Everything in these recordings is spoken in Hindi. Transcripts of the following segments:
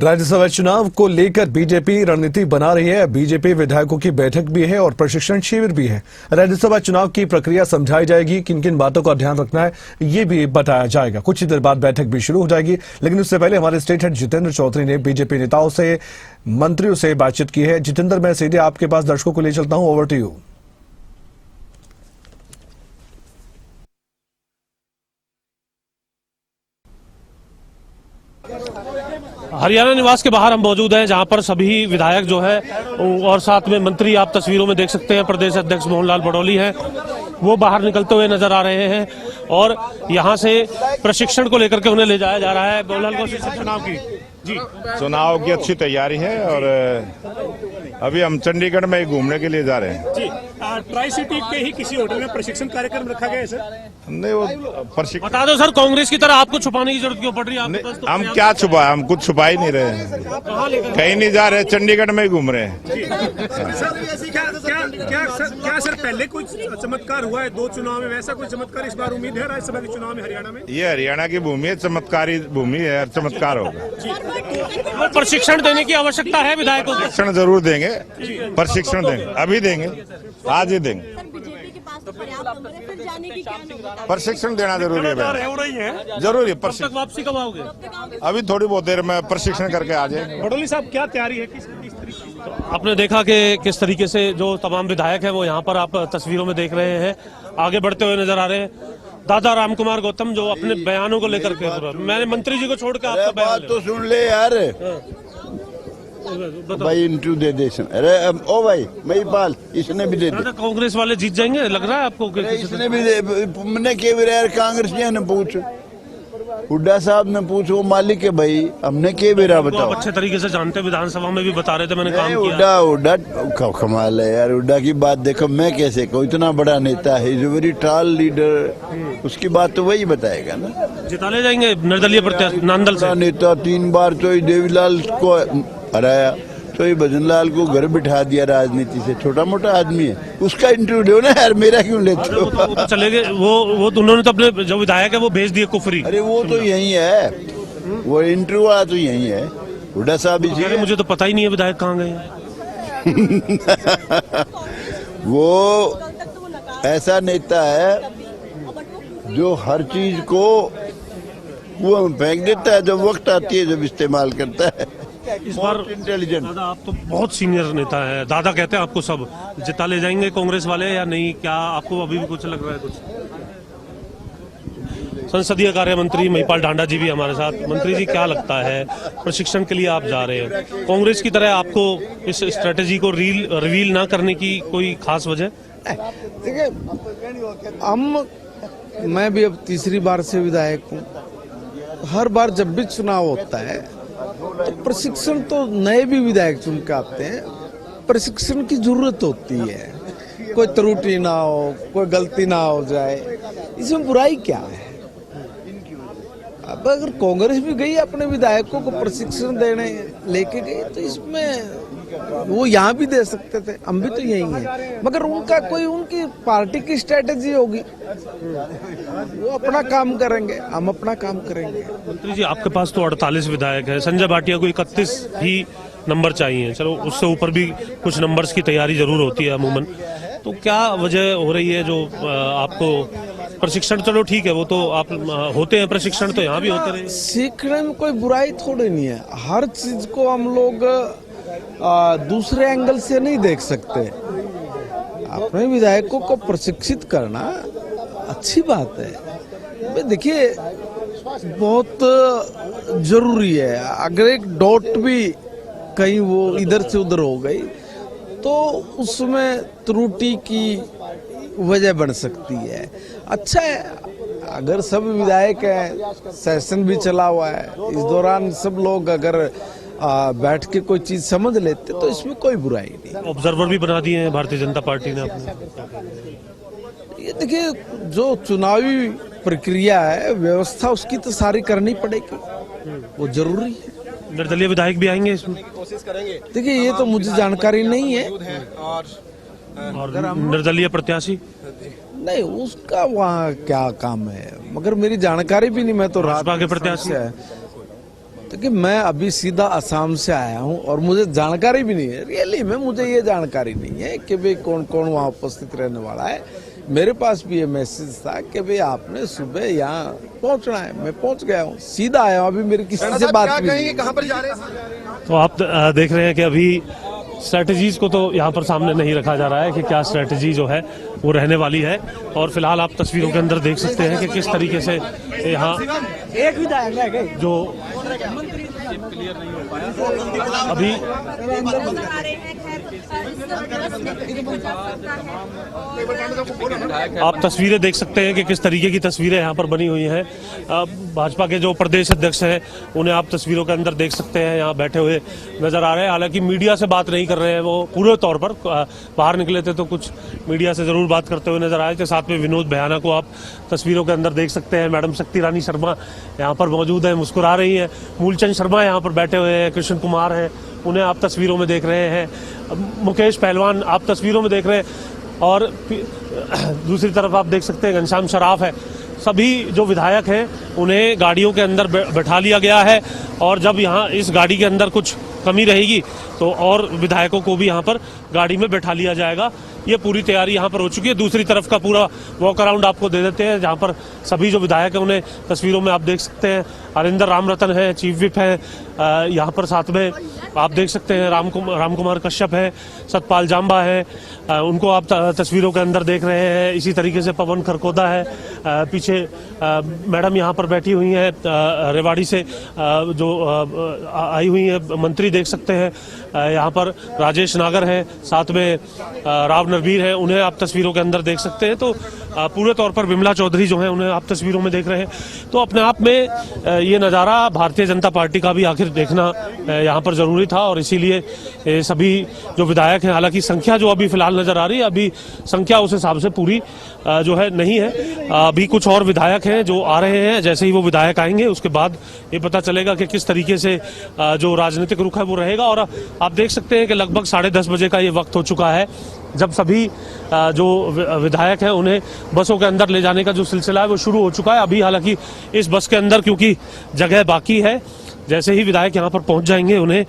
राज्यसभा चुनाव को लेकर बीजेपी रणनीति बना रही है। बीजेपी विधायकों की बैठक भी है और प्रशिक्षण शिविर भी है। राज्यसभा चुनाव की प्रक्रिया समझाई जाएगी, किन किन बातों का ध्यान रखना है ये भी बताया जाएगा। कुछ ही देर बाद बैठक भी शुरू हो जाएगी, लेकिन उससे पहले हमारे स्टेट हेड जितेंद्र चौधरी ने बीजेपी नेताओं से, मंत्रियों से बातचीत की है। जितेंद्र, मैं सीधे आपके पास दर्शकों को ले चलता हूं। Over to you. हरियाणा निवास के बाहर हम मौजूद हैं, जहां पर सभी विधायक जो है और साथ में मंत्री, आप तस्वीरों में देख सकते हैं, प्रदेश अध्यक्ष मोहनलाल बड़ौली हैं, वो बाहर निकलते हुए नजर आ रहे हैं और यहां से प्रशिक्षण को लेकर के उन्हें ले जाया जा रहा है। मोहनलाल को चुनाव की जी चुनाव की अच्छी तैयारी है और अभी हम चंडीगढ़ में घूमने के लिए जा रहे हैं जी। ट्राई सिटी के ही किसी होटल में प्रशिक्षण कार्यक्रम रखा गया है सर? नहीं, वो प्रशिक्षण बता दो सर, कांग्रेस की तरह आपको छुपाने की जरूरत क्यों पड़ रही है? तो हम क्या छुपा, हम कुछ छुपा ही नहीं रहे हैं, कहीं नहीं जा रहे, चंडीगढ़ में ही घूम रहे हैं। क्या सर पहले कोई चमत्कार हुआ है 2 चुनाव में, वैसा कोई चमत्कार इस बार उम्मीद है राज्यसभा के चुनाव में हरियाणा में? ये हरियाणा की भूमि है, चमत्कारी भूमि है और चमत्कार होगा। प्रशिक्षण देने की आवश्यकता है विधायकों को? प्रशिक्षण जरूर देंगे, प्रशिक्षण देंगे, अभी देंगे, आज ही देंगे। प्रशिक्षण देना जरूरी है, जरूरी है। प्रशिक्षण वापसी कब आओगे? अभी थोड़ी बहुत देर में प्रशिक्षण करके आ जाए। बड़ौली साहब, क्या तैयारी है, किस आपने देखा कि किस तरीके से जो तमाम विधायक हैं वो यहाँ पर आप तस्वीरों में देख रहे हैं, आगे बढ़ते हुए नजर आ रहे हैं। दादा रामकुमार गौतम जो अपने बयानों को लेकर के, मैंने मंत्री जी को छोड़ के आपका बयान तो सुन ले यार भाई, इंटरव्यू दे दे। अरे ओ भाई महिपाल, इसने भी दे दे। कांग्रेस वाले जीत जाएंगे लग रहा है आपको? इसने भी दे, मैंने के यार कांग्रेस ने पूछ, हुड्डा साहब ने पूछ, वो मालिक है भाई, हमने के बेरा बताओ। आप अच्छे तरीके से जानते, विधानसभा में भी बता रहे थे, मैंने काम किया। हुड्डा कमाल है यार, हुड्डा की बात देखो, मैं कैसे कहूँ, इतना बड़ा नेता है, इज वेरी टॉल लीडर, उसकी बात तो वही बताएगा ना। जिता ले जाएंगे निर्दलीय प्रत्याशी नांदल से नेता, 3 बार तो देवीलाल को हराया, तो ये भजनलाल को घर बिठा दिया राजनीति से। छोटा मोटा आदमी है, उसका इंटरव्यू दो ना यार, मेरा क्यों लेते हो? तो चले गए वो उन्होंने तो अपने जो विधायक है वो भेज दिए कुफरी। अरे वो तो यही है, वो इंटरव्यू वाला तो यही है, हुड्डा साहब इसी। मुझे तो पता ही नहीं है विधायक कहाँ गए। वो ऐसा नेता है जो हर चीज को वो फेंक देता है, जब वक्त आती है जब इस्तेमाल करता है। इस बार इंटेलिजेंट दादा, आप तो बहुत सीनियर नेता है, दादा कहते हैं आपको, सब जिता ले जाएंगे कांग्रेस वाले या नहीं? क्या आपको अभी भी कुछ लग रहा है? कुछ संसदीय कार्य मंत्री महिपाल ढांडा जी भी हमारे साथ। मंत्री जी, क्या लगता है प्रशिक्षण के लिए आप जा रहे हैं, कांग्रेस की तरह आपको इस स्ट्रेटेजी को रिवील ना करने की कोई खास वजह? देखिए, मैं भी अब तीसरी बार से विधायक हूँ। हर बार जब भी चुनाव होता है तो प्रशिक्षण तो नए भी विधायक चुन के आते हैं, प्रशिक्षण की जरूरत होती है। कोई त्रुटि ना हो, कोई गलती ना हो जाए, इसमें बुराई क्या है? अब अगर कांग्रेस भी गई अपने विधायकों को प्रशिक्षण देने लेके गई, तो इसमें वो यहाँ भी दे सकते थे, हम भी तो यही हैं, मगर उनका कोई, उनकी पार्टी की स्ट्रेटेजी होगी, वो अपना काम करेंगे, हम अपना काम करेंगे। मंत्री जी, आपके पास तो 48 विधायक है, संजय भाटिया को 31 ही नंबर चाहिए, चलो उससे ऊपर भी कुछ नंबर्स की तैयारी जरूर होती है अमूमन, तो क्या वजह हो रही है जो आपको प्रशिक्षण? चलो ठीक है, वो तो आप होते हैं प्रशिक्षण, तो यहाँ भी होते रहे। सीखने में कोई बुराई थोड़ी नहीं है, हर चीज को हम लोग दूसरे एंगल से नहीं देख सकते। अपने विधायकों को प्रशिक्षित करना अच्छी बात है। देखिए, बहुत जरूरी है, अगर एक डॉट भी कहीं वो इधर से उधर हो गई तो उसमें त्रुटि की वजह बन सकती है। अच्छा है अगर सब विधायक हैं, सेशन भी चला हुआ है, इस दौरान सब लोग अगर बैठ के कोई चीज समझ लेते तो इसमें कोई बुराई नहीं। ऑब्जर्वर भी बना दिए हैं भारतीय जनता पार्टी ने अपने। ये देखिए, जो चुनावी प्रक्रिया है, व्यवस्था उसकी तो सारी करनी पड़ेगी, वो जरूरी है। निर्दलीय विधायक भी आएंगे इसमें? कोशिश करेंगे। देखिए, ये तो मुझे जानकारी नहीं है। और निर्दलीय प्रत्याशी नहीं, उसका वहाँ क्या काम है, मगर मेरी जानकारी भी नहीं, मैं तो भाजपा के प्रत्याशी है, कि मैं अभी सीधा असम से आया हूं और मुझे जानकारी भी नहीं है, रियली में मुझे ये जानकारी नहीं है कि भाई कौन कौन वहां उपस्थित रहने वाला है। मेरे पास भी ये मैसेज था कि भाई आपने सुबह यहाँ पहुंचना है, मैं पहुंच गया हूँ, सीधा आया हूँ, अभी मेरी किसी से बात भी नहीं। कहाँ पर जा रहे हैं? तो आप देख रहे हैं कि अभी स्ट्रेटजीज को तो यहाँ पर सामने नहीं रखा जा रहा है कि क्या स्ट्रेटजी जो है वो रहने वाली है। और फिलहाल आप तस्वीरों के अंदर देख सकते हैं कि किस तरीके से यहाँ जो अभी आप तस्वीरें देख सकते हैं कि किस तरीके की तस्वीरें यहाँ पर बनी हुई हैं। भाजपा के जो प्रदेश अध्यक्ष हैं उन्हें आप तस्वीरों के अंदर देख सकते हैं, यहाँ बैठे हुए नजर आ रहे हैं। हालांकि मीडिया से बात नहीं कर रहे हैं वो पूरे तौर पर, बाहर निकले थे तो कुछ मीडिया से जरूर बात करते हुए नजर आए थे। साथ में विनोद भयाना को आप तस्वीरों के अंदर देख सकते हैं। मैडम शक्ति रानी शर्मा यहाँ पर मौजूद है, मुस्कुरा रही है। मूलचंद शर्मा यहाँ पर बैठे हुए हैं, कृष्ण कुमार हैं, उन्हें आप तस्वीरों में देख रहे हैं। मुकेश पहलवान आप तस्वीरों में देख रहे हैं। और दूसरी तरफ आप देख सकते हैं घनश्याम शराफ है। सभी जो विधायक हैं उन्हें गाड़ियों के अंदर बैठा लिया गया है और जब यहाँ इस गाड़ी के अंदर कुछ कमी रहेगी तो और विधायकों को भी यहाँ पर गाड़ी में बैठा लिया जाएगा। ये पूरी तैयारी यहाँ पर हो चुकी है। दूसरी तरफ का पूरा वॉक अराउंड आपको दे देते हैं, जहाँ पर सभी जो विधायक हैं उन्हें तस्वीरों में आप देख सकते हैं। हरिंदर रामरतन है, चीफ विप है, यहाँ पर साथ में आप देख सकते हैं राम कुमार कश्यप है, सतपाल जाम्बा है, उनको आप तस्वीरों के अंदर देख रहे हैं। इसी तरीके से पवन खरकोदा है, पीछे मैडम यहाँ पर बैठी हुई हैं रेवाड़ी से जो आई हुई है मंत्री देख सकते हैं। यहाँ पर राजेश नागर है, साथ में राव नरवीर है, उन्हें आप तस्वीरों के अंदर देख सकते हैं। तो पूरे तौर पर विमला चौधरी जो है उन्हें आप तस्वीरों में देख रहे हैं। तो अपने आप में ये नज़ारा भारतीय जनता पार्टी का भी आखिर देखना यहाँ पर जरूरी था और इसीलिए सभी जो विधायक हैं, हालांकि संख्या जो अभी फिलहाल नजर आ रही है, अभी संख्या उस हिसाब से पूरी जो है नहीं है। अभी कुछ और विधायक हैं जो आ रहे हैं, जैसे ही वो विधायक आएंगे उसके बाद ये पता चलेगा कि किस तरीके से जो राजनीतिक रुख है वो रहेगा। और आप देख सकते हैं कि लगभग 10:30 बजे का ये वक्त हो चुका है जब सभी जो विधायक हैं उन्हें बसों के अंदर ले जाने का जो सिलसिला है वो शुरू हो चुका है। अभी हालांकि इस बस के अंदर क्योंकि जगह बाकी है, जैसे ही विधायक यहाँ पर पहुंच जाएंगे उन्हें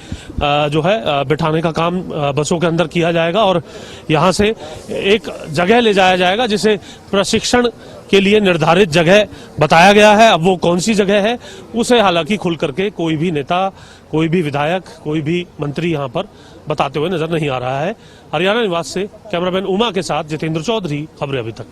जो है बिठाने का काम बसों के अंदर किया जाएगा और यहाँ से एक जगह ले जाया जाएगा जिसे प्रशिक्षण के लिए निर्धारित जगह बताया गया है। अब वो कौन सी जगह है उसे हालांकि खुल करके कोई भी नेता, कोई भी विधायक, कोई भी मंत्री यहाँ पर बताते हुए नजर नहीं आ रहा है। हरियाणा निवास से कैमरामैन उमा के साथ जितेंद्र चौधरी, खबरें अभी तक।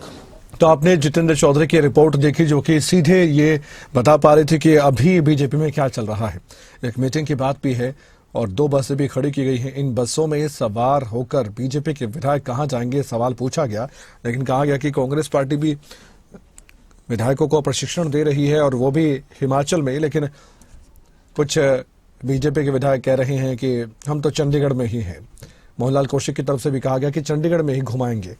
तो आपने जितेंद्र चौधरी की रिपोर्ट देखी जो कि सीधे ये बता पा रही थी कि अभी बीजेपी में क्या चल रहा है। एक मीटिंग की बात भी है और 2 बसें भी खड़ी की गई हैं। इन बसों में सवार होकर बीजेपी के विधायक कहां जाएंगे सवाल पूछा गया, लेकिन कहा गया कि कांग्रेस पार्टी भी विधायकों को प्रशिक्षण दे रही है और वो भी हिमाचल में। लेकिन कुछ बीजेपी के विधायक कह रहे हैं कि हम तो चंडीगढ़ में ही हैं। मोहनलाल कौशिक की तरफ से भी कहा गया कि चंडीगढ़ में ही घुमाएंगे।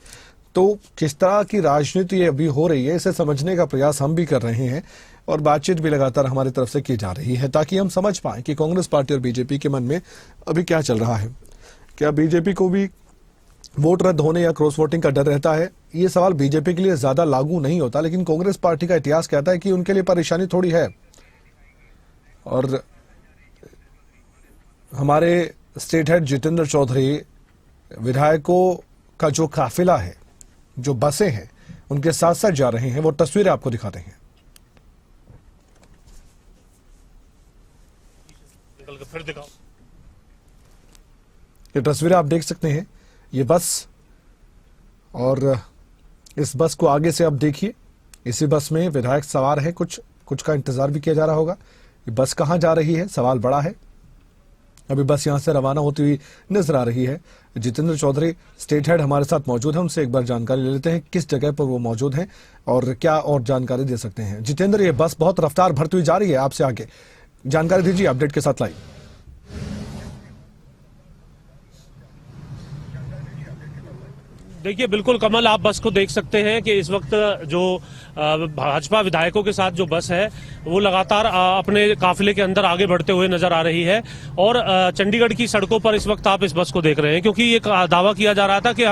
तो किस तरह की राजनीति अभी हो रही है इसे समझने का प्रयास हम भी कर रहे हैं और बातचीत भी लगातार हमारी तरफ से की जा रही है ताकि हम समझ पाएं कि कांग्रेस पार्टी और बीजेपी के मन में अभी क्या चल रहा है। क्या बीजेपी को भी वोट रद्द होने या क्रॉस वोटिंग का डर रहता है? ये सवाल बीजेपी के लिए ज्यादा लागू नहीं होता, लेकिन कांग्रेस पार्टी का इतिहास कहता है कि उनके लिए परेशानी थोड़ी है। और हमारे स्टेट हेड जितेंद्र चौधरी विधायकों का जो काफिला है, जो बसें हैं, उनके साथ साथ जा रहे हैं, वो तस्वीरें आपको दिखाते हैं। फिर दिखाओ। ये तस्वीरें आप देख सकते हैं, ये बस, और इस बस को आगे से आप देखिए। इसी बस में विधायक सवार है, कुछ का इंतजार भी किया जा रहा होगा। ये बस कहां जा रही है सवाल बड़ा है। अभी बस यहां से रवाना होती हुई नजर आ रही है। जितेंद्र चौधरी स्टेट हेड हमारे साथ मौजूद है, उनसे एक बार जानकारी ले लेते हैं किस जगह पर वो मौजूद हैं और क्या और जानकारी दे सकते हैं। जितेंद्र, ये बस बहुत रफ्तार भरती हुई जा रही है, आपसे आगे जानकारी दीजिए अपडेट के साथ लाइव। देखिए बिल्कुल कमल, आप बस को देख सकते हैं कि इस वक्त जो भाजपा विधायकों के साथ जो बस है वो लगातार अपने काफिले के अंदर आगे बढ़ते हुए नजर आ रही है। और चंडीगढ़ की सड़कों पर इस वक्त आप इस बस को देख रहे हैं, क्योंकि ये दावा किया जा रहा था कि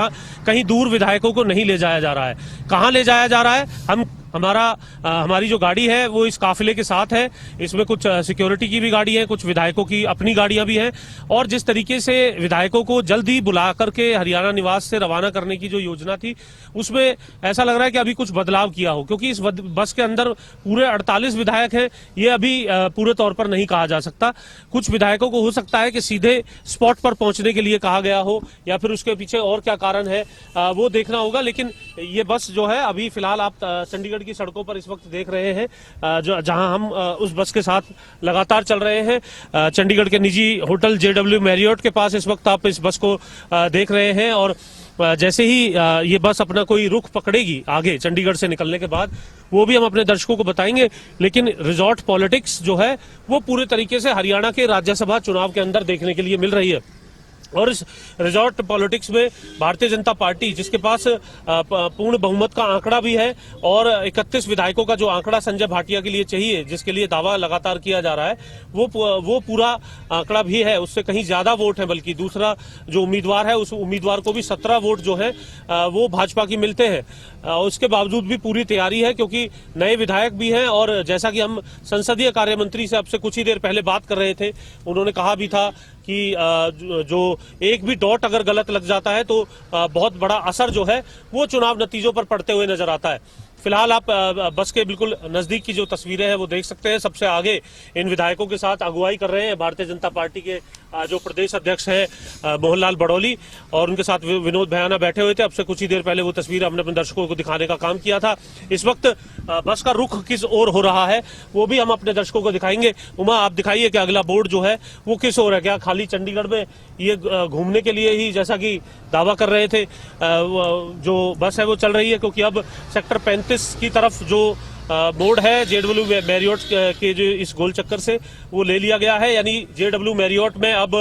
कहीं दूर विधायकों को नहीं ले जाया जा रहा है। कहां ले जाया जा रहा है हम हमारी जो गाड़ी है वो इस काफिले के साथ है। इसमें कुछ सिक्योरिटी की भी गाड़ी है, कुछ विधायकों की अपनी गाड़ियां भी हैं। और जिस तरीके से विधायकों को जल्द ही बुला करके हरियाणा निवास से रवाना करने की जो योजना थी, उसमें ऐसा लग रहा है कि अभी कुछ बदलाव किया हो, क्योंकि इस बस के अंदर पूरे 48 विधायक हैं, ये अभी पूरे तौर पर नहीं कहा जा सकता। कुछ विधायकों को हो सकता है कि सीधे स्पॉट पर पहुंचने के लिए कहा गया हो, या फिर उसके पीछे और क्या कारण है वो देखना होगा। लेकिन ये बस जो है अभी फिलहाल आप चंडीगढ़ की सड़कों पर इस वक्त देख रहे हैं, जहां हम उस बस के साथ लगातार चल रहे हैं। चंडीगढ़ के निजी होटल JW मैरियट के पास इस वक्त आप इस बस को देख रहे हैं। और जैसे ही ये बस अपना कोई रुख पकड़ेगी आगे चंडीगढ़ से निकलने के बाद, वो भी हम अपने दर्शकों को बताएंगे। लेकिन रिजॉर्ट पॉलिटिक्स जो है वो पूरे तरीके से हरियाणा के राज्यसभा चुनाव के अंदर देखने के लिए मिल रही है। और इस रिजॉर्ट पॉलिटिक्स में भारतीय जनता पार्टी, जिसके पास पूर्ण बहुमत का आंकड़ा भी है, और 31 विधायकों का जो आंकड़ा संजय भाटिया के लिए चाहिए, जिसके लिए दावा लगातार किया जा रहा है, वो पूरा आंकड़ा भी है, उससे कहीं ज्यादा वोट है। बल्कि दूसरा जो उम्मीदवार है, उस उम्मीदवार को भी 17 वोट जो है वो भाजपा की मिलते हैं। उसके बावजूद भी पूरी तैयारी है, क्योंकि नए विधायक भी हैं। और जैसा कि हम संसदीय कार्य मंत्री से अब से कुछ ही देर पहले बात कर रहे थे, उन्होंने कहा भी था कि जो एक भी डॉट अगर गलत लग जाता है तो बहुत बड़ा असर जो है वो चुनाव नतीजों पर पड़ते हुए नजर आता है। फिलहाल आप बस के बिल्कुल नजदीक की जो तस्वीरें हैं वो देख सकते हैं। सबसे आगे इन विधायकों के साथ अगुवाई कर रहे हैं भारतीय जनता पार्टी के जो प्रदेश अध्यक्ष हैं मोहनलाल बड़ौली, और उनके साथ विनोद भयाना बैठे हुए थे। अब से कुछ ही देर पहले वो तस्वीर हमने अपने दर्शकों को दिखाने का काम किया था। इस वक्त बस का रुख किस ओर हो रहा है वो भी हम अपने दर्शकों को दिखाएंगे। उमा, आप दिखाइए कि अगला बोर्ड जो है वो किस ओर है। क्या खाली चंडीगढ़ में ये घूमने के लिए ही, जैसा कि दावा कर रहे थे, जो बस है वो चल रही है? क्योंकि अब सेक्टर 35 की तरफ जो बोर्ड है JW मैरियट के जो इस गोल चक्कर से वो ले लिया गया है। यानी JW मैरियट में अब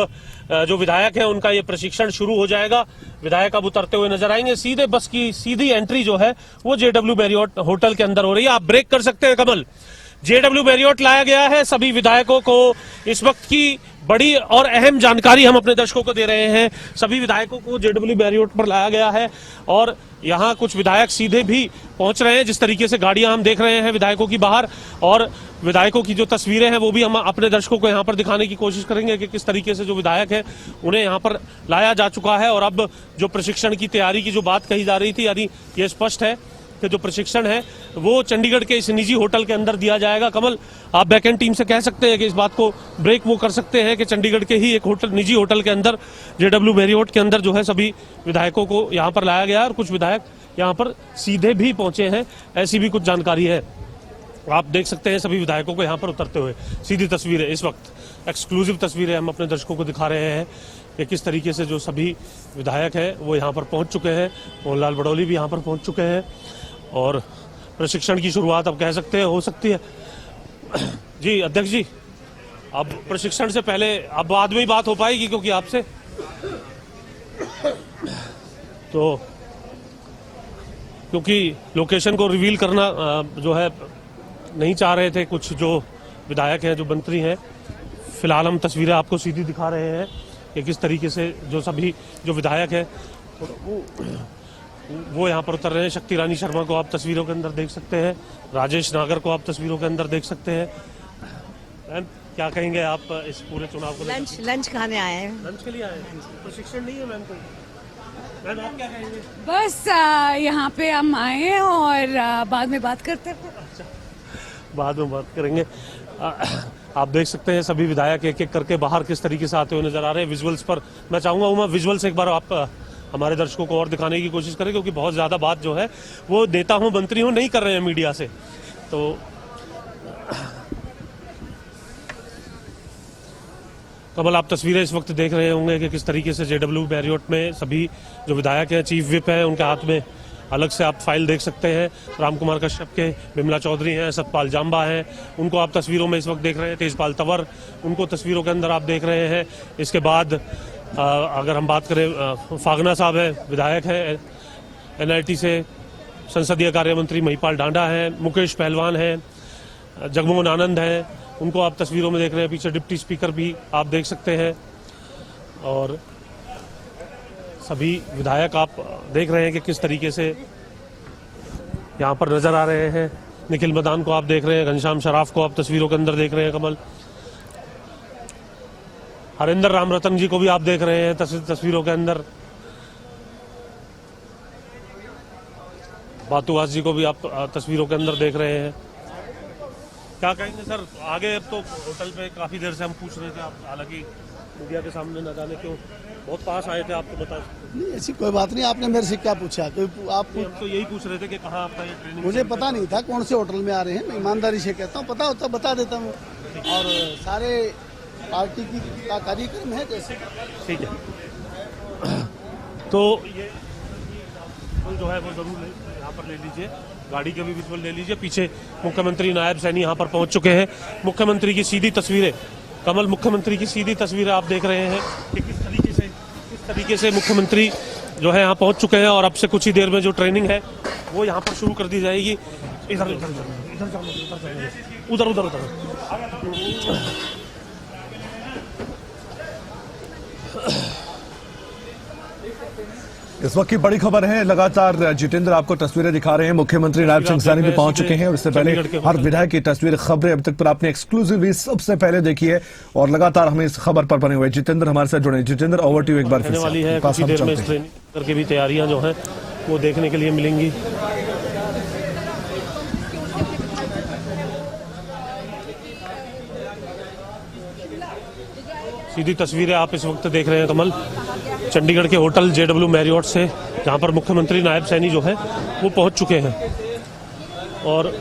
जो विधायक है उनका ये प्रशिक्षण शुरू हो जाएगा। विधायक अब उतरते हुए नजर आएंगे। सीधे बस की सीधी एंट्री जो है वो JW मैरियट होटल के अंदर हो रही है। आप ब्रेक कर सकते हैं कमल। JW मैरियट लाया गया है। सभी विधायकों को इस वक्त की बड़ी और अहम जानकारी हम अपने दर्शकों को दे रहे हैं। सभी विधायकों को JW मैरियट पर लाया गया है, और यहाँ कुछ विधायक सीधे भी पहुंच रहे हैं। जिस तरीके से गाड़ियां हम देख रहे हैं विधायकों की बाहर, और विधायकों की जो तस्वीरें हैं वो भी हम अपने दर्शकों को यहाँ पर दिखाने की कोशिश करेंगे कि किस तरीके से जो विधायक है उन्हें यहाँ पर लाया जा चुका है। और अब जो प्रशिक्षण की तैयारी की जो बात कही जा रही थी, यानी ये स्पष्ट है कि जो प्रशिक्षण है वो चंडीगढ़ के इस निजी होटल के अंदर दिया जाएगा। कमल, आप बैकएंड टीम से कह सकते हैं कि इस बात को ब्रेक वो कर सकते हैं कि चंडीगढ़ के ही एक होटल, निजी होटल के अंदर, JW मैरियट के अंदर जो है सभी विधायकों को यहाँ पर लाया गया है, और कुछ विधायक यहाँ पर सीधे भी पहुंचे हैं, ऐसी भी कुछ जानकारी है। आप देख सकते हैं सभी विधायकों को यहाँ पर उतरते हुए। सीधी तस्वीरें इस वक्त एक्सक्लूसिव तस्वीरें हम अपने दर्शकों को दिखा रहे हैं कि किस तरीके से जो सभी विधायक हैं वो यहाँ पर पहुंच चुके हैं। मोहनलाल बड़ौली भी यहाँ पर पहुंच चुके हैं, और प्रशिक्षण की शुरुआत अब कह सकते हैं हो सकती है। जी अध्यक्ष जी, अब प्रशिक्षण से पहले अब बाद में ही बात हो पाएगी, क्योंकि आपसे तो क्योंकि लोकेशन को रिवील करना जो है नहीं चाह रहे थे कुछ जो विधायक हैं, जो मंत्री हैं। फिलहाल हम तस्वीरें आपको सीधी दिखा रहे हैं कि किस तरीके से जो सभी जो विधायक हैं वो यहाँ पर उतर रहे हैं। शक्ति रानी शर्मा को आप तस्वीरों के अंदर देख सकते हैं, राजेश नागर को आप तस्वीरों के अंदर देख सकते हैं। मैम, क्या कहेंगे आप इस पूरे चुनाव को? लंच खाने आए हैं। लंच के लिए आए हैं, प्रशिक्षण नहीं है मैम कोई? मैम आप क्या कहेंगे? बस यहाँ पे हम आए हैं और बाद में बात करते हैं। अच्छा, बाद में बात करेंगे। आप देख सकते हैं सभी विधायक एक एक करके बाहर किस तरीके से आते हुए नजर आ रहे हैं। विजुअल्स पर मैं चाहूंगा उमा, विजुअल्स एक बार आप हमारे दर्शकों को और दिखाने की कोशिश करें, क्योंकि बहुत ज्यादा बात जो है वो नेता हूं मंत्री हूं नहीं कर रहे हैं मीडिया से। तो कमल, आप तस्वीरें इस वक्त देख रहे होंगे कि किस तरीके से JW मैरियट में सभी जो विधायक हैं, चीफ विप हैं, उनके हाथ में अलग से आप फाइल देख सकते हैं। राम कुमार कश्यप के, बिमला चौधरी हैं, सतपाल जाम्बा हैं, उनको आप तस्वीरों में इस वक्त देख रहे हैं। तेजपाल तंवर, उनको तस्वीरों के अंदर आप देख रहे हैं। इसके बाद अगर हम बात करें, फागना साहब है, विधायक है NIT से, संसदीय कार्य मंत्री महिपाल डांडा हैं, मुकेश पहलवान हैं, जगमोहन आनंद हैं, उनको आप तस्वीरों में देख रहे हैं। पीछे डिप्टी स्पीकर भी आप देख सकते हैं, और सभी विधायक आप देख रहे हैं कि किस तरीके से यहाँ पर नजर आ रहे हैं। निखिल मदान को आप देख रहे हैं, घनश्याम शराफ को आप तस्वीरों के अंदर देख रहे हैं कमल, हरिंदर रामरतन जी को भी आप देख रहे हैं तस्वीरों के अंदर, बातुवास जी को भी आप तस्वीरों के अंदर देख रहे हैं। क्या कहेंगे सर आगे? अब तो होटल पे काफी देर से हम पूछ रहे थे, आप हालांकि मीडिया के सामने न जाने क्यों बहुत पास आए थे, आपको बता नहीं ऐसी कोई बात नहीं। आपने मेरे से क्या पूछा? आप तो यही पूछ रहे थे कि कहाँ आपका ये ट्रेनिंग? मुझे पता नहीं था कौन से होटल में आ रहे हैं, मैं ईमानदारी से कहता हूँ, पता होता बता देता हूँ। और सारे पार्टी का कार्यक्रम है जैसे। ठीक है, तो ये जो है वो जरूर यहाँ पर ले लीजिए, गाड़ी के भी विजुअल ले लीजिए। पीछे मुख्यमंत्री नायब सैनी यहाँ पर पहुंच चुके हैं। मुख्यमंत्री की सीधी तस्वीरें कमल, मुख्यमंत्री की सीधी तस्वीरें आप देख रहे हैं कि किस तरीके से मुख्यमंत्री जो है यहाँ पहुंच चुके हैं। और अब से कुछ ही देर में जो ट्रेनिंग है वो यहाँ पर शुरू कर दी जाएगी। इधर उधर उधर उधर इस वक्त की बड़ी खबर है, लगातार जितेंद्र आपको तस्वीरें दिखा रहे हैं। मुख्यमंत्री नायब सिंह सैनी भी पहुंच चुके हैं और इससे पहले हर विधायक की तस्वीर, खबरें अब तक पर आपने एक्सक्लूसिवली सबसे पहले देखी है और लगातार हमें इस खबर पर बने हुए। जितेंद्र हमारे साथ जुड़े। जितेंद्र, ओवर टू एक बार फिर वाली है, कुछ ही देर में इस ट्रेनिंग करके भी तैयारियां जो है वो देखने के लिए मिलेंगी। सीधी तस्वीरें आप इस वक्त देख रहे हैं कमल, चंडीगढ़ के होटल JW मैरियट से, जहां पर मुख्यमंत्री नायब सैनी जो है वो पहुंच चुके हैं। और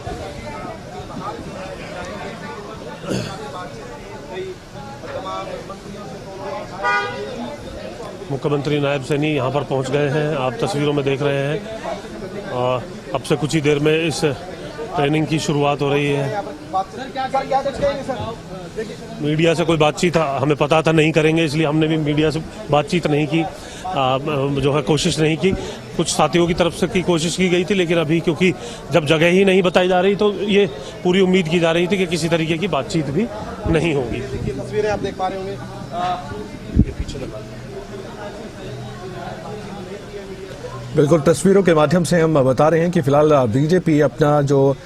मुख्यमंत्री नायब सैनी यहां पर पहुंच गए हैं, आप तस्वीरों में देख रहे हैं। और अब से कुछ ही देर में इस ट्रेनिंग की शुरुआत हो रही है। मीडिया से कोई बातचीत हमें पता था नहीं करेंगे, इसलिए हमने भी मीडिया से बातचीत नहीं की, जो है कोशिश नहीं की। कुछ साथियों की तरफ से की कोशिश की गई थी, लेकिन अभी क्योंकि जब जगह ही नहीं बताई जा रही तो ये पूरी उम्मीद की जा रही थी कि किसी तरीके की बातचीत भी नहीं होगी। तस्वीरें आप देख पा रहे होंगे, बिल्कुल तस्वीरों के माध्यम से हम बता रहे हैं कि फिलहाल बीजेपी अपना जो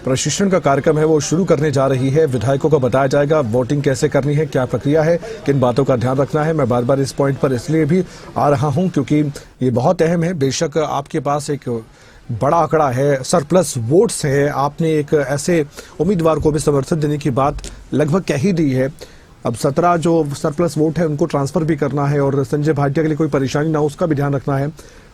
प्रशिक्षण का कार्यक्रम है वो शुरू करने जा रही है। विधायकों को बताया जाएगा वोटिंग कैसे करनी है, क्या प्रक्रिया है, किन बातों का ध्यान रखना है। मैं बार बार इस पॉइंट पर इसलिए भी आ रहा हूं क्योंकि ये बहुत अहम है। बेशक आपके पास एक बड़ा आंकड़ा है, सरप्लस वोट्स है, आपने एक ऐसे उम्मीदवार को भी समर्थन देने की बात लगभग कह ही दी है। अब 17 जो सरप्लस वोट है उनको ट्रांसफर भी करना है और संजय भाटिया के लिए कोई परेशानी ना हो उसका भी ध्यान रखना है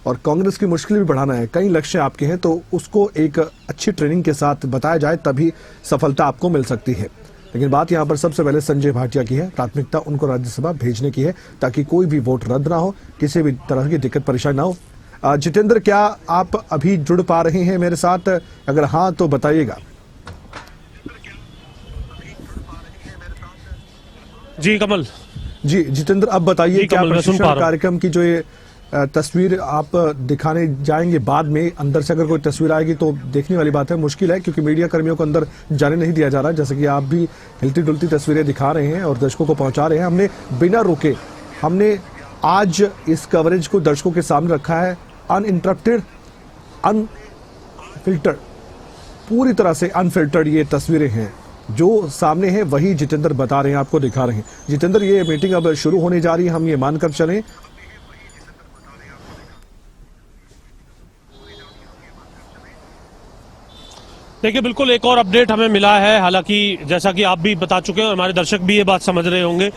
और कांग्रेस की मुश्किल भी बढ़ाना है। कई लक्ष्य आपके हैं, तो उसको एक अच्छी ट्रेनिंग के साथ बताया जाए तभी सफलता आपको मिल सकती है। लेकिन बात यहाँ पर सबसे पहले संजय भाटिया की है, प्राथमिकता उनको राज्यसभा भेजने की है ताकि कोई भी वोट रद्द ना हो, किसी भी तरह की दिक्कत परेशानी ना हो। जितेंद्र, क्या आप अभी जुड़ पा रहे हैं मेरे साथ? अगर हाँ तो बताइएगा। जी कमल। जी जितेंद्र, अब बताइए क्या प्रशिक्षण कार्यक्रम की जो ये तस्वीर आप दिखाने जाएंगे बाद में, अंदर से अगर कोई तस्वीर आएगी तो देखने वाली बात है, मुश्किल है क्योंकि मीडिया कर्मियों को अंदर जाने नहीं दिया जा रहा, जैसे कि आप भी हिलती डुलती तस्वीरें दिखा रहे हैं और दर्शकों को पहुंचा रहे हैं। हमने बिना रुके हमने आज इस कवरेज को दर्शकों के सामने रखा है, अनइंटरप्टेड, अनफिल्टर्ड, पूरी तरह से अनफिल्टर्ड ये तस्वीरें हैं। जो सामने है वही जितेंद्र बता रहे हैं, आपको दिखा रहे हैं। जितेंद्र, ये मीटिंग अब शुरू होने जा रही है, हम ये मानकर चलें? देखिए बिल्कुल एक और अपडेट हमें मिला है, हालांकि जैसा कि आप भी बता चुके हैं और हमारे दर्शक भी ये बात समझ रहे होंगे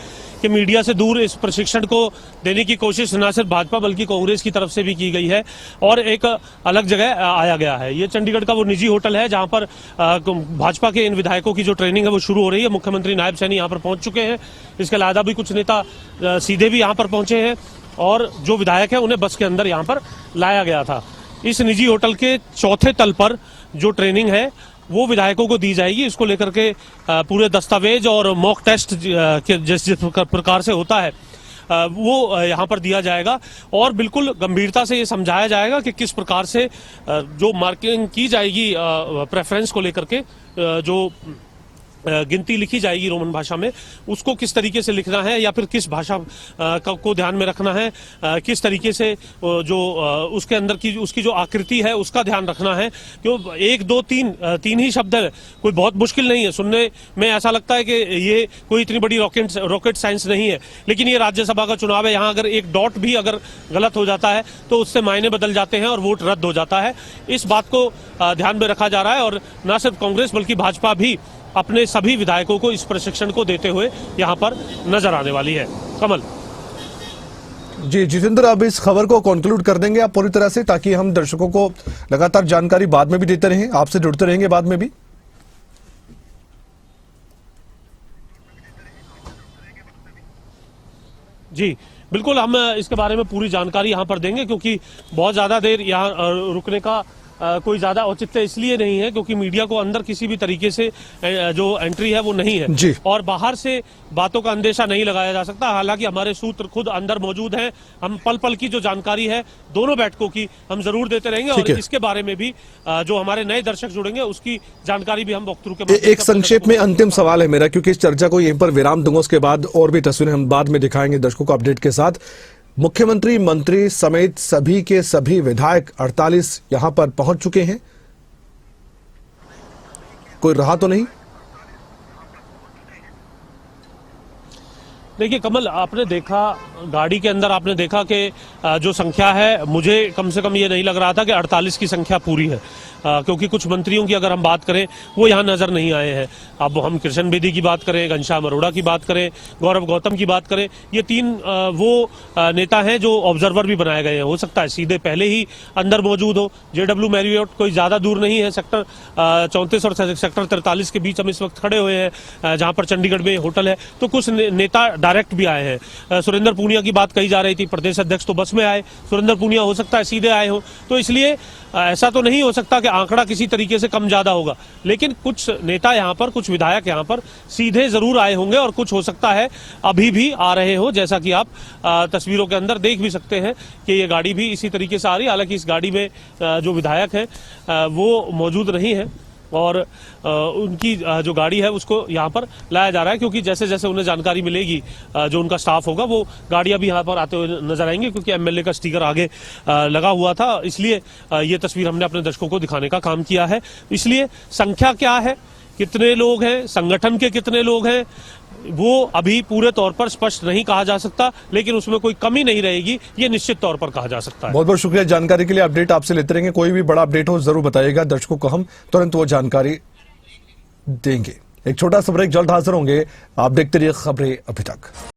कि मीडिया से दूर इस प्रशिक्षण को देने की कोशिश न सिर्फ भाजपा बल्कि कांग्रेस की तरफ से भी की गई है और एक अलग जगह आया गया है। ये चंडीगढ़ का वो निजी होटल है जहां पर भाजपा के इन विधायकों की जो ट्रेनिंग है वो शुरू हो रही है। मुख्यमंत्री नायब सैनी यहाँ पर पहुंच चुके हैं, इसके अलावा भी कुछ नेता सीधे भी यहाँ पर पहुंचे हैं और जो विधायक है उन्हें बस के अंदर यहाँ पर लाया गया था। इस निजी होटल के चौथे तल पर जो ट्रेनिंग है वो विधायकों को दी जाएगी। इसको लेकर के पूरे दस्तावेज और मॉक टेस्ट जिस प्रकार से होता है वो यहाँ पर दिया जाएगा और बिल्कुल गंभीरता से ये समझाया जाएगा कि किस प्रकार से जो मार्किंग की जाएगी प्रेफरेंस को लेकर के, जो गिनती लिखी जाएगी रोमन भाषा में, उसको किस तरीके से लिखना है या फिर किस भाषा को ध्यान में रखना है, किस तरीके से जो उसके अंदर की उसकी जो आकृति है उसका ध्यान रखना है। क्यों 1 2 3 ही शब्द है, कोई बहुत मुश्किल नहीं है। सुनने में ऐसा लगता है कि ये कोई इतनी बड़ी रॉकेट साइंस नहीं है, लेकिन ये राज्यसभा का चुनाव है। यहाँ अगर एक डॉट भी अगर गलत हो जाता है तो उससे मायने बदल जाते हैं और वोट रद्द हो जाता है। इस बात को ध्यान में रखा जा रहा है और न सिर्फ कांग्रेस बल्कि भाजपा भी अपने सभी विधायकों को इस प्रशिक्षण को देते हुए यहां पर नजर आने वाली है। कमल जी जितेंद्र, अब इस खबर को कंक्लूड कर देंगे आप पूरी तरह से, ताकि हम दर्शकों को लगातार जानकारी बाद में भी देते रहें, आपसे जुड़ते रहेंगे बाद में भी। जी बिल्कुल, हम इसके बारे में पूरी जानकारी यहां पर देंगे, क्योंकि बहुत ज्यादा देर यहां रुकने का कोई ज्यादा औचित्य इसलिए नहीं है क्योंकि मीडिया को अंदर किसी भी तरीके से जो एंट्री है वो नहीं है जी। और बाहर से बातों का अंदेशा नहीं लगाया जा सकता। हालांकि हमारे सूत्र खुद अंदर मौजूद हैं, हम पल पल की जो जानकारी है दोनों बैठकों की हम जरूर देते रहेंगे और इसके बारे में भी जो हमारे नए दर्शक जुड़ेंगे उसकी जानकारी भी हम वक्तव्य के माध्यम से एक संक्षेप में अंतिम सवाल है मेरा, क्योंकि इस चर्चा को यहीं पर विराम दूंगा, उसके बाद और भी तस्वीरें हम बाद में दिखाएंगे दर्शकों को अपडेट के साथ। मुख्यमंत्री, मंत्री समेत सभी के सभी विधायक 48 यहां पर पहुंच चुके हैं, कोई रहा तो नहीं? देखिए कमल, आपने देखा गाड़ी के अंदर, आपने देखा कि जो संख्या है, मुझे कम से कम ये नहीं लग रहा था कि 48 की संख्या पूरी है, क्योंकि कुछ मंत्रियों की अगर हम बात करें वो यहाँ नजर नहीं आए हैं। अब हम कृष्ण बेदी की बात करें, घनश्याम अरोड़ा की बात करें, गौरव गौतम की बात करें, ये 3 वो नेता हैं जो ऑब्जर्वर भी बनाए गए हैं। हो सकता है सीधे पहले ही अंदर मौजूद हो। जेडब्ल्यू मैरियट कोई ज्यादा दूर नहीं है, सेक्टर 34 और सेक्टर 43 के बीच हम इस वक्त खड़े हुए हैं, जहां पर चंडीगढ़ में होटल है। तो कुछ नेता डायरेक्ट भी आए हैं। सुरेंद्र पूनिया की बात कही जा रही थी, प्रदेश अध्यक्ष तो बस में आए, सुरेंद्र पूनिया हो सकता है सीधे आए हो। तो इसलिए ऐसा तो नहीं हो सकता कि आंकड़ा किसी तरीके से कम ज्यादा होगा, लेकिन कुछ नेता यहाँ पर, कुछ विधायक यहाँ पर सीधे जरूर आए होंगे और कुछ हो सकता है अभी भी आ रहे हो, जैसा कि आप तस्वीरों के अंदर देख भी सकते हैं कि ये गाड़ी भी इसी तरीके से आ रही है। हालांकि इस गाड़ी में जो विधायक है वो मौजूद नहीं है और उनकी जो गाड़ी है उसको यहाँ पर लाया जा रहा है, क्योंकि जैसे जैसे उन्हें जानकारी मिलेगी जो उनका स्टाफ होगा वो गाड़ियां भी यहाँ पर आते हुए नजर आएंगे, क्योंकि एमएलए का स्टिकर आगे लगा हुआ था। इसलिए ये तस्वीर हमने अपने दर्शकों को दिखाने का काम किया है। इसलिए संख्या क्या है, कितने लोग हैं, संगठन के कितने लोग हैं, वो अभी पूरे तौर पर स्पष्ट नहीं कहा जा सकता, लेकिन उसमें कोई कमी नहीं रहेगी, ये निश्चित तौर पर कहा जा सकता है। बहुत बहुत शुक्रिया जानकारी के लिए, अपडेट आपसे लेते रहेंगे। कोई भी बड़ा अपडेट हो जरूर बताइएगा, दर्शकों को हम तुरंत वो जानकारी देंगे। एक छोटा सा ब्रेक, जल्द हाजिर होंगे। आप देखते रहिए खबरें अभी तक।